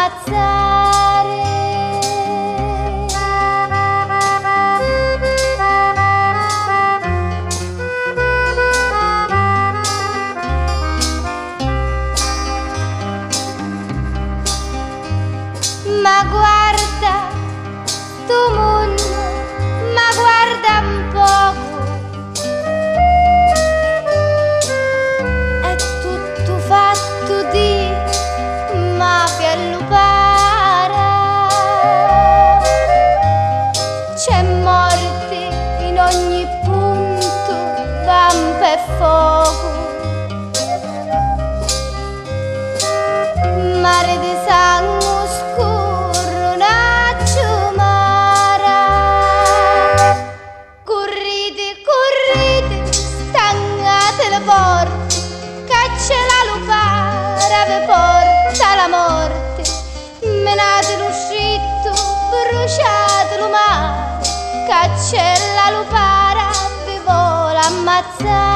ammazzare. Ma guarda sto mondo, ma guarda un poco, è tutto fatto di mafia e lupara. C'è morte in ogni punto, vampa e fuoco, mare di sangue scuro, naccio mara. Corrite, corrite, stangate le porte, che c'è la lupara vi porta la morte. Menate l'uscito, bruciate lo mare, che c'è la lupara vi vuole ammazzare.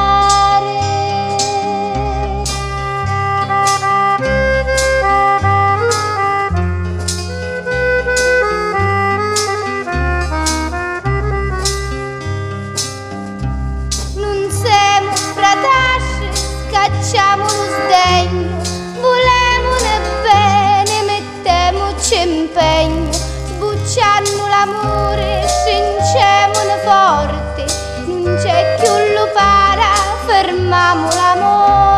Scacciamo lo sdegno, volemone bene, mettemoci impegno, sbucciando l'amore, stringemone forte, non c'è più lupara, fermiamo l'amore.